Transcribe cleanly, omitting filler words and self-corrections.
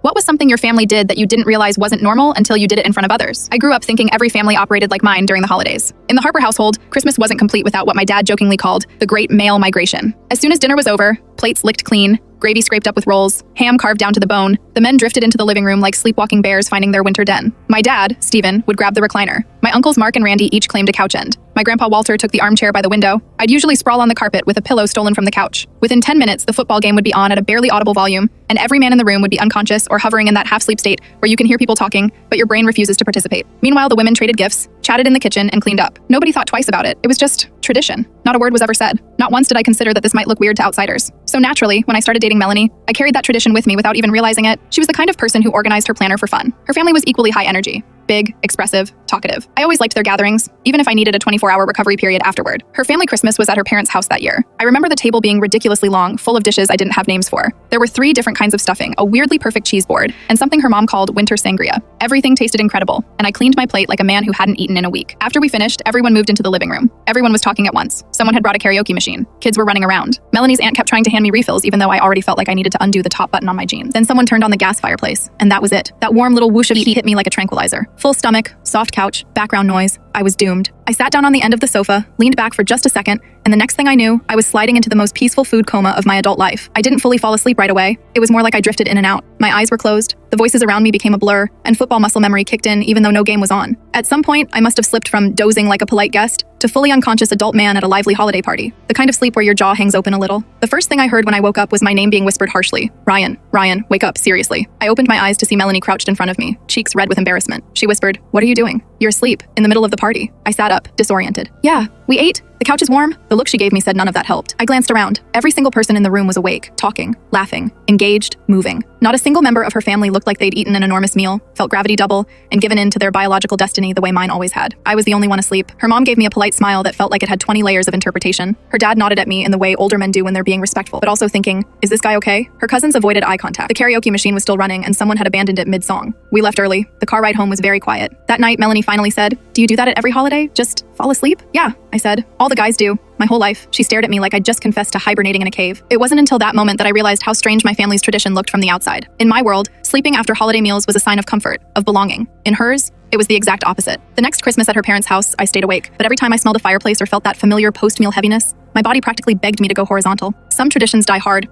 What was something your family did that you didn't realize wasn't normal until you did it in front of others? I grew up thinking every family operated like mine during the holidays. In the Harper household, Christmas wasn't complete without what my dad jokingly called the Great Male Migration. As soon as dinner was over, plates licked clean, gravy scraped up with rolls, ham carved down to the bone, the men drifted into the living room like sleepwalking bears finding their winter den. My dad, Stephen, would grab the recliner. My uncles Mark and Randy each claimed a couch end. My grandpa Walter took the armchair by the window. I'd usually sprawl on the carpet with a pillow stolen from the couch. Within 10 minutes, the football game would be on at a barely audible volume, and every man in the room would be unconscious or hovering in that half-sleep state where you can hear people talking, but your brain refuses to participate. Meanwhile, the women traded gifts, chatted in the kitchen, and cleaned up. Nobody thought twice about it. It was just tradition. Not a word was ever said. Not once did I consider that this might look weird to outsiders. So naturally, when I started dating Melanie, I carried that tradition with me without even realizing it. She was the kind of person who organized her planner for fun. Her family was equally high energy. Big, expressive, talkative. I always liked their gatherings, even if I needed a 24-hour recovery period afterward. Her family Christmas was at her parents' house that year. I remember the table being ridiculously long, full of dishes I didn't have names for. There were 3 different kinds of stuffing, a weirdly perfect cheese board, and something her mom called winter sangria. Everything tasted incredible, and I cleaned my plate like a man who hadn't eaten in a week. After we finished, everyone moved into the living room. Everyone was talking at once. Someone had brought a karaoke machine. Kids were running around. Melanie's aunt kept trying to hand me refills, even though I already felt like I needed to undo the top button on my jeans. Then someone turned on the gas fireplace, and that was it. That warm little whoosh of heat hit me like a tranquilizer. Full stomach, soft couch, background noise. I was doomed. I sat down on the end of the sofa, leaned back for just a second, and the next thing I knew, I was sliding into the most peaceful food coma of my adult life. I didn't fully fall asleep right away. It was more like I drifted in and out. My eyes were closed, the voices around me became a blur, and football muscle memory kicked in even though no game was on. At some point, I must have slipped from dozing like a polite guest to fully unconscious adult man at a lively holiday party. The kind of sleep where your jaw hangs open a little. The first thing I heard when I woke up was my name being whispered harshly. Ryan, wake up, seriously. I opened my eyes to see Melanie crouched in front of me, cheeks red with embarrassment. She whispered, "What are you doing? You're asleep, in the middle of the party." I sat up, disoriented. "Yeah, we ate. The couch is warm." The look she gave me said none of that helped. I glanced around. Every single person in the room was awake, talking, laughing, engaged, moving. Not a single member of her family looked like they'd eaten an enormous meal, felt gravity double, and given in to their biological destiny the way mine always had. I was the only one asleep. Her mom gave me a polite smile that felt like it had 20 layers of interpretation. Her dad nodded at me in the way older men do when they're being respectful, but also thinking, is this guy okay? Her cousins avoided eye contact. The karaoke machine was still running, and someone had abandoned it mid-song. We left early. The car ride home was very quiet. That night, Melanie finally said, "Do you do that at every holiday? Just fall asleep?" "Yeah," I said. "All the guys do. My whole life." She stared at me like I'd just confessed to hibernating in a cave. It wasn't until that moment that I realized how strange my family's tradition looked from the outside. In my world, sleeping after holiday meals was a sign of comfort, of belonging. In hers, it was the exact opposite. The next Christmas at her parents' house, I stayed awake, but every time I smelled a fireplace or felt that familiar post-meal heaviness, my body practically begged me to go horizontal. Some traditions die hard,